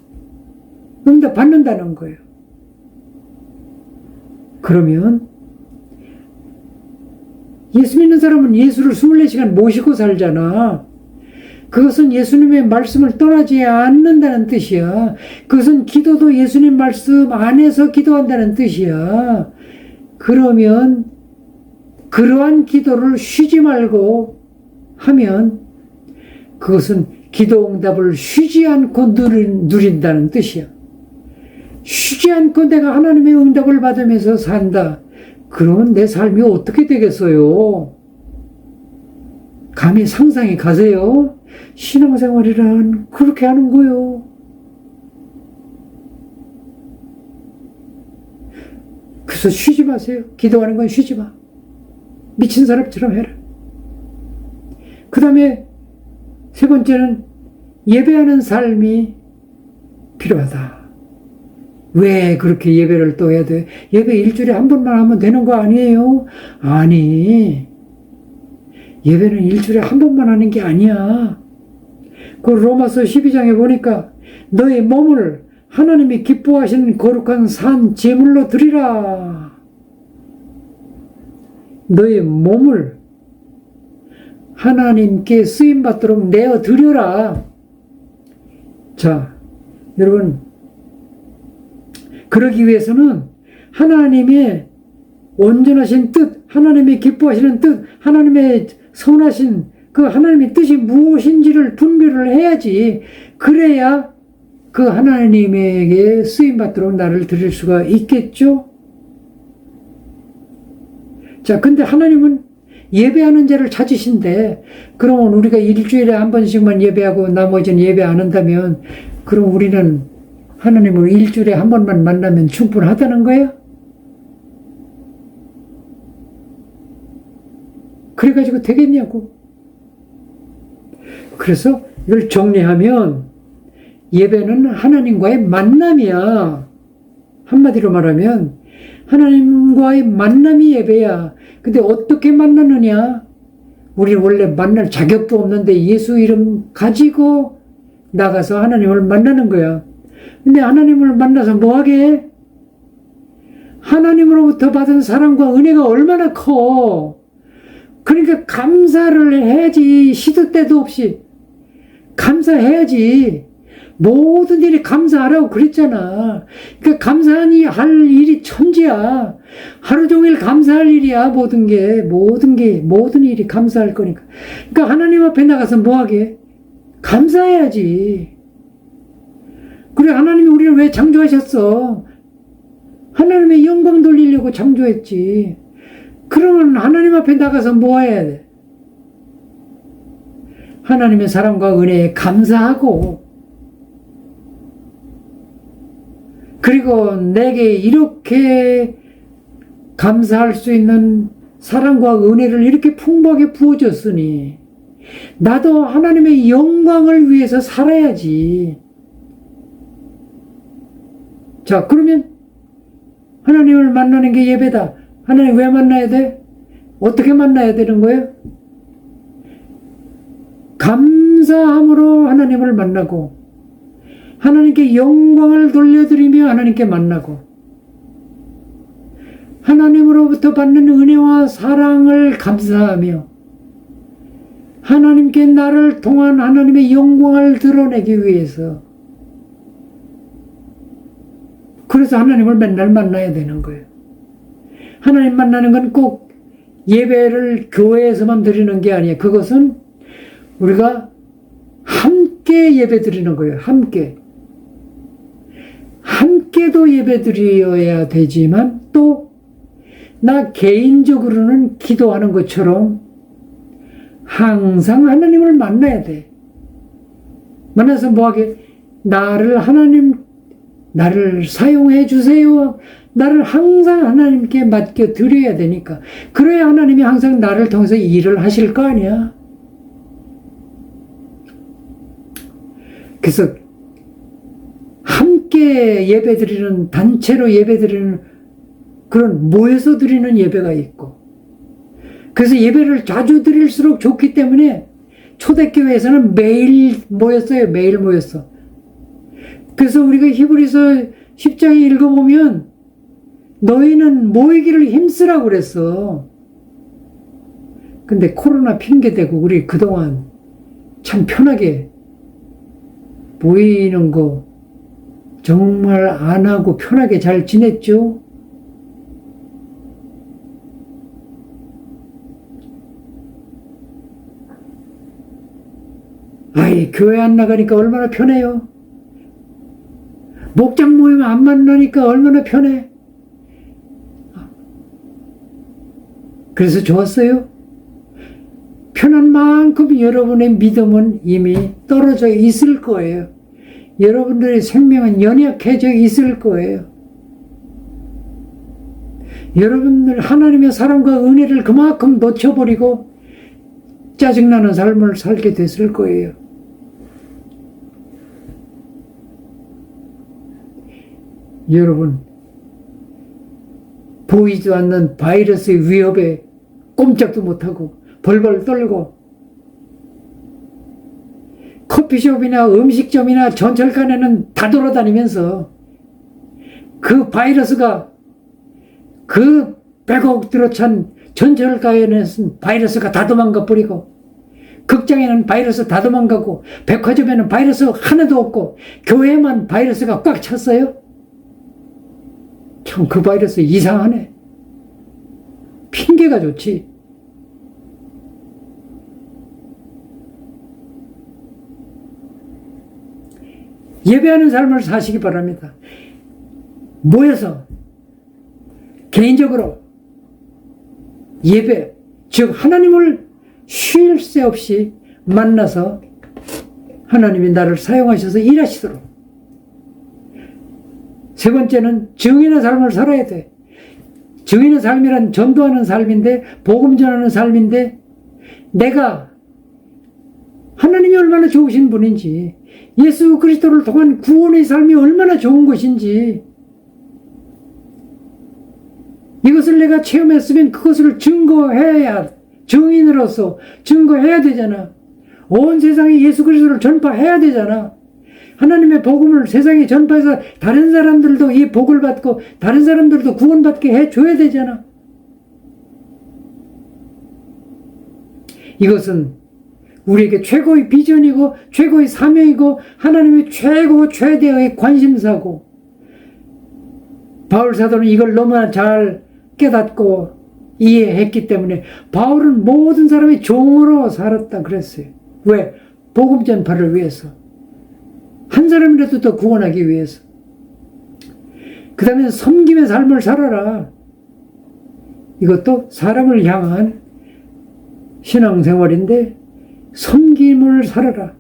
응답 받는다는 거예요. 그러면 예수 믿는 사람은 예수를 24시간 모시고 살잖아. 그것은 예수님의 말씀을 떠나지 않는다는 뜻이야. 그것은 기도도 예수님 말씀 안에서 기도한다는 뜻이야. 그러면 그러한 기도를 쉬지 말고 하면 그것은 기도 응답을 쉬지 않고 누린다는 뜻이야. 쉬지 않고 내가 하나님의 응답을 받으면서 산다. 그러면 내 삶이 어떻게 되겠어요? 감히 상상이 가세요? 신앙생활이란 그렇게 하는 거요. 그래서 쉬지 마세요. 기도하는 건 쉬지 마. 미친 사람처럼 해라. 그 다음에 세 번째는 예배하는 삶이 필요하다. 왜 그렇게 예배를 또 해야 돼? 예배 일주일에 한 번만 하면 되는 거 아니에요? 아니, 예배는 일주일에 한 번만 하는 게 아니야. 그 로마서 12장에 보니까 너의 몸을 하나님이 기뻐하시는 거룩한 산 제물로 드리라. 너의 몸을 하나님께 쓰임받도록 내어 드려라. 자, 여러분, 그러기 위해서는 하나님의 온전하신 뜻, 하나님이 기뻐하시는 뜻, 하나님의 선하신 그 하나님의 뜻이 무엇인지를 분별을 해야지. 그래야 그 하나님에게 쓰임받도록 나를 드릴 수가 있겠죠? 자, 근데 하나님은 예배하는 자를 찾으신데, 그러면 우리가 일주일에 한 번씩만 예배하고 나머지는 예배 안 한다면, 그럼 우리는 하나님을 일주일에 한 번만 만나면 충분하다는 거예요? 그래가지고 되겠냐고. 그래서 이걸 정리하면 예배는 하나님과의 만남이야. 한마디로 말하면 하나님과의 만남이 예배야. 근데 어떻게 만나느냐? 우리는 원래 만날 자격도 없는데 예수 이름 가지고 나가서 하나님을 만나는 거야. 근데 하나님을 만나서 뭐하게? 하나님으로부터 받은 사랑과 은혜가 얼마나 커. 그러니까 감사를 해야지. 시도 때도 없이 감사해야지. 모든 일이 감사하라고 그랬잖아. 그러니까 감사하니 할 일이 천지야. 하루 종일 감사할 일이야. 모든 일이 감사할 거니까. 그러니까 하나님 앞에 나가서 뭐하게? 감사해야지. 그래, 하나님이 우리를 왜 창조하셨어? 하나님의 영광 돌리려고 창조했지. 그러면 하나님 앞에 나가서 뭐 해야 돼? 하나님의 사랑과 은혜에 감사하고, 그리고 내게 이렇게 감사할 수 있는 사랑과 은혜를 이렇게 풍부하게 부어줬으니 나도 하나님의 영광을 위해서 살아야지. 자, 그러면 하나님을 만나는 게 예배다. 하나님 왜 만나야 돼? 어떻게 만나야 되는 거예요? 감사함으로 하나님을 만나고, 하나님께 영광을 돌려드리며 하나님께 만나고, 하나님으로부터 받는 은혜와 사랑을 감사하며 하나님께 나를 통한 하나님의 영광을 드러내기 위해서, 그래서 하나님을 맨날 만나야 되는 거예요. 하나님 만나는 건 꼭 예배를 교회에서만 드리는 게 아니에요. 그것은 우리가 함께 예배 드리는 거예요. 함께도 예배 드려야 되지만 또 나 개인적으로는 기도하는 것처럼 항상 하나님을 만나야 돼. 만나서 뭐하게? 나를 사용해 주세요. 나를 항상 하나님께 맡겨 드려야 되니까. 그래야 하나님이 항상 나를 통해서 일을 하실 거 아니야. 그래서 함께 예배드리는, 단체로 예배드리는, 그런 모여서 드리는 예배가 있고, 그래서 예배를 자주 드릴수록 좋기 때문에 초대교회에서는 매일 모였어요. 매일 모였어. 그래서 우리가 히브리서 10장에 읽어보면 너희는 모이기를 힘쓰라고 그랬어. 근데 코로나 핑계대고 우리 그동안 참 편하게 모이는 거 정말 안 하고 편하게 잘 지냈죠? 아이, 교회 안 나가니까 얼마나 편해요. 목장 모이면 안 만나니까 얼마나 편해. 그래서 좋았어요. 편한 만큼 여러분의 믿음은 이미 떨어져 있을 거예요. 여러분들의 생명은 연약해져 있을 거예요. 여러분들 하나님의 사랑과 은혜를 그만큼 놓쳐버리고 짜증나는 삶을 살게 됐을 거예요. 여러분, 보이지도 않는 바이러스의 위협에 꼼짝도 못하고 벌벌 떨고 커피숍이나 음식점이나 전철관에는 다 돌아다니면서 그 바이러스가, 그 100억 들어찬 전철가에는 바이러스가 다 도망가 버리고, 극장에는 바이러스 다 도망가고, 백화점에는 바이러스 하나도 없고, 교회만 바이러스가 꽉 찼어요? 참, 그 바이러스 이상하네. 핑계가 좋지. 예배하는 삶을 사시기 바랍니다. 모여서 개인적으로 예배, 즉 하나님을 쉴 새 없이 만나서 하나님이 나를 사용하셔서 일하시도록. 세 번째는 증인의 삶을 살아야 돼. 증인의 삶이란 전도하는 삶인데, 복음 전하는 삶인데, 내가 하나님이 얼마나 좋으신 분인지, 예수 그리스도를 통한 구원의 삶이 얼마나 좋은 것인지, 이것을 내가 체험했으면 그것을 증거해야, 증인으로서 증거해야 되잖아. 온 세상에 예수 그리스도를 전파해야 되잖아. 하나님의 복음을 세상에 전파해서 다른 사람들도 이 복을 받고 다른 사람들도 구원받게 해줘야 되잖아. 이것은 우리에게 최고의 비전이고 최고의 사명이고 하나님의 최대의 관심사고, 바울 사도는 이걸 너무나 잘 깨닫고 이해했기 때문에 바울은 모든 사람의 종으로 살았다 그랬어요. 왜? 복음 전파를 위해서. 한 사람이라도 더 구원하기 위해서. 그 다음에 섬김의 삶을 살아라. 이것도 사람을 향한 신앙생활인데, 섬김을 살아라.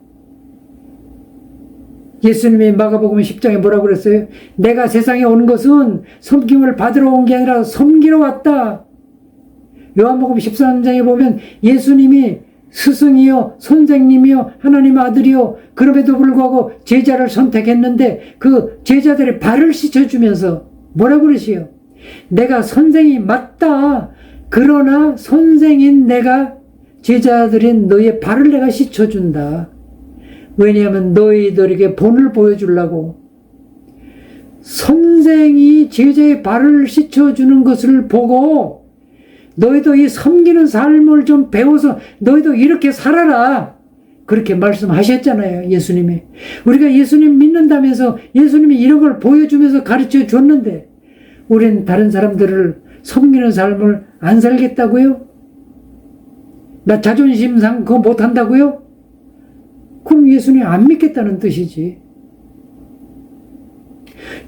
예수님이 마가복음 10장에 뭐라고 그랬어요? 내가 세상에 온 것은 섬김을 받으러 온 게 아니라 섬기러 왔다. 요한복음 13장에 보면 예수님이 스승이요 선생님이요 하나님 아들이요, 그럼에도 불구하고 제자를 선택했는데 그 제자들의 발을 씻어주면서 뭐라고 그러시요? 내가 선생이 맞다. 그러나 선생인 내가 제자들인 너의 발을 내가 씻어준다. 왜냐하면 너희들에게 본을 보여주려고. 선생이 예수님이 제자의 발을 씻어주는 것을 보고 너희도 이 섬기는 삶을 좀 배워서 너희도 이렇게 살아라. 그렇게 말씀하셨잖아요, 예수님이. 우리가 예수님 믿는다면서 예수님이 이런 걸 보여주면서 가르쳐 줬는데 우리는 다른 사람들을 섬기는 삶을 안 살겠다고요? 나 자존심상 그거 못한다고요? 그럼 예수님 안 믿겠다는 뜻이지.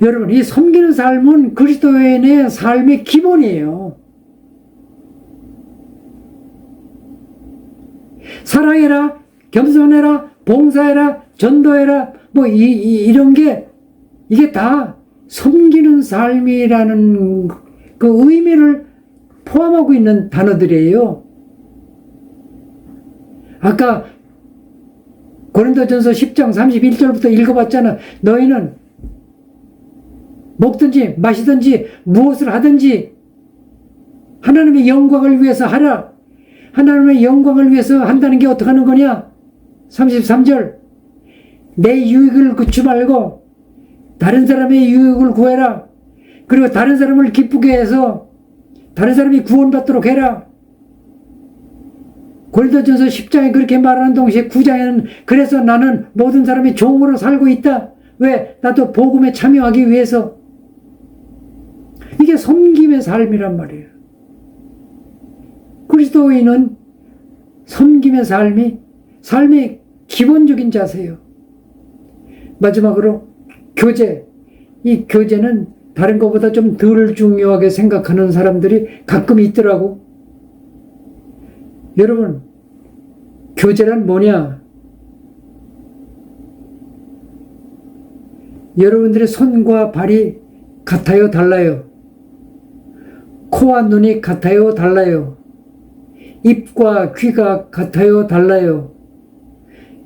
여러분, 이 섬기는 삶은 그리스도인의 삶의 기본이에요. 사랑해라, 겸손해라, 봉사해라, 전도해라, 뭐 이런 게 이게 다 섬기는 삶이라는 그 의미를 포함하고 있는 단어들이에요. 아까 고린도전서 10장 31절부터 읽어봤잖아. 너희는 먹든지 마시든지 무엇을 하든지 하나님의 영광을 위해서 하라. 하나님의 영광을 위해서 한다는 게 어떻게 하는 거냐? 33절. 내 유익을 구치 말고 다른 사람의 유익을 구해라. 그리고 다른 사람을 기쁘게 해서 다른 사람이 구원받도록 해라. 고린도전서 10장에 그렇게 말하는 동시에 9장에는 그래서 나는 모든 사람이 종으로 살고 있다. 왜? 나도 복음에 참여하기 위해서. 이게 섬김의 삶이란 말이에요. 그리스도인은 섬김의 삶의 기본적인 자세예요. 마지막으로 교제. 이 교제는 다른 것보다 좀 덜 중요하게 생각하는 사람들이 가끔 있더라고. 여러분, 교제란 뭐냐? 여러분들의 손과 발이 같아요, 달라요? 코와 눈이 같아요, 달라요? 입과 귀가 같아요, 달라요?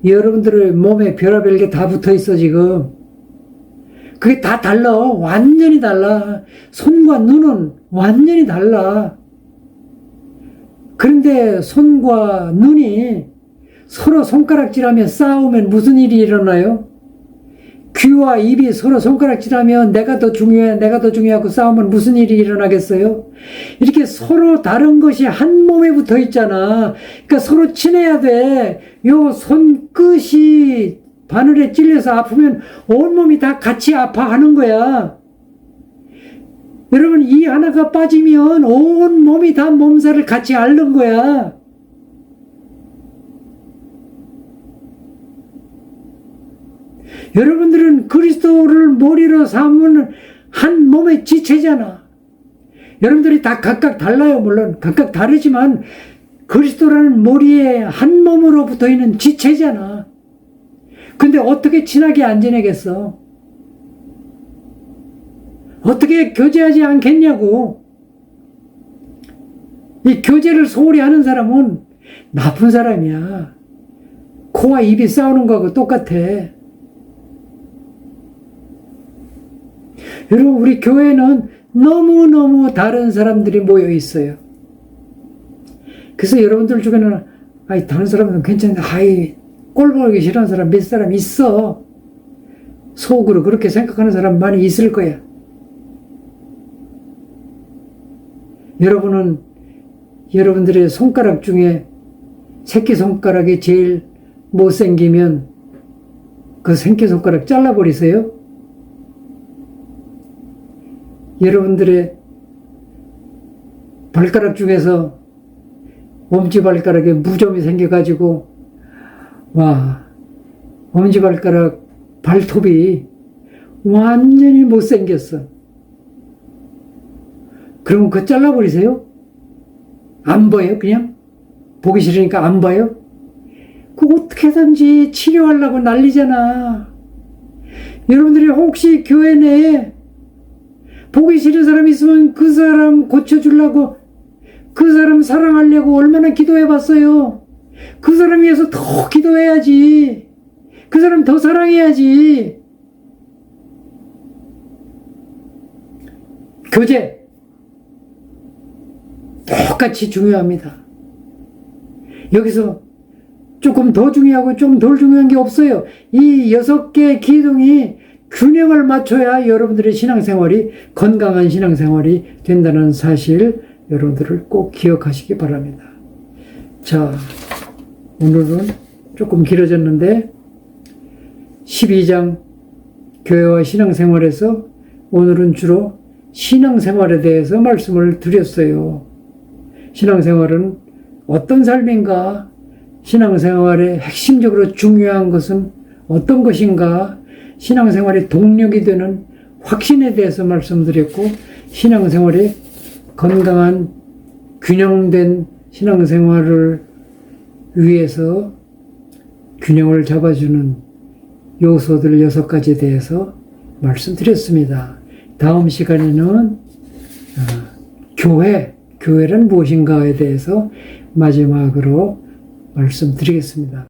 여러분들의 몸에 별의별 게 다 붙어 있어, 지금. 그게 다 달라. 완전히 달라. 손과 눈은 완전히 달라. 그런데 손과 눈이 서로 손가락질하며 싸우면 무슨 일이 일어나요? 귀와 입이 서로 손가락질하며 내가 더 중요해, 내가 더 중요하고 싸우면 무슨 일이 일어나겠어요? 이렇게 서로 다른 것이 한 몸에 붙어 있잖아. 그러니까 서로 친해야 돼. 요 손끝이 바늘에 찔려서 아프면 온몸이 다 같이 아파하는 거야. 여러분, 이 하나가 빠지면 온 몸이 다 몸살을 같이 앓는 거야. 여러분들은 그리스도를 머리로 삼은 한 몸의 지체잖아. 여러분들이 다 각각 달라요. 물론 각각 다르지만 그리스도라는 머리에 한 몸으로 붙어있는 지체잖아. 근데 어떻게 친하게 안 지내겠어? 어떻게 교제하지 않겠냐고. 이 교제를 소홀히 하는 사람은 나쁜 사람이야. 코와 입이 싸우는 거하고 똑같아. 여러분, 우리 교회는 너무너무 다른 사람들이 모여 있어요. 그래서 여러분들 중에는 다른 사람은 괜찮은데 꼴 보기 싫어하는 사람 몇 사람 있어. 속으로 그렇게 생각하는 사람 많이 있을 거야. 여러분은 여러분들의 손가락 중에 새끼손가락이 제일 못생기면 그 새끼손가락 잘라버리세요. 여러분들의 발가락 중에서 엄지발가락에 무좀이 생겨가지고 엄지발가락 발톱이 완전히 못생겼어. 그러면 그거 잘라버리세요? 안 봐요, 그냥? 보기 싫으니까 안 봐요? 그거 어떻게든지 치료하려고 난리잖아. 여러분들이 혹시 교회 내에 보기 싫은 사람 있으면 그 사람 고쳐주려고, 그 사람 사랑하려고 얼마나 기도해봤어요. 그 사람 위해서 더 기도해야지. 그 사람 더 사랑해야지. 교제 똑같이 중요합니다. 여기서 조금 더 중요하고 좀 덜 중요한 게 없어요. 이 6개의 기둥이 균형을 맞춰야 여러분들의 신앙생활이 건강한 신앙생활이 된다는 사실 여러분들을 꼭 기억하시기 바랍니다. 자, 오늘은 조금 길어졌는데 12장 교회와 신앙생활에서 오늘은 주로 신앙생활에 대해서 말씀을 드렸어요. 신앙생활은 어떤 삶인가? 신앙생활의 핵심적으로 중요한 것은 어떤 것인가? 신앙생활의 동력이 되는 확신에 대해서 말씀드렸고, 신앙생활의 건강한 균형된 신앙생활을 위해서 균형을 잡아주는 요소들 6가지에 대해서 말씀드렸습니다. 다음 시간에는 교회란 무엇인가에 대해서 마지막으로 말씀드리겠습니다.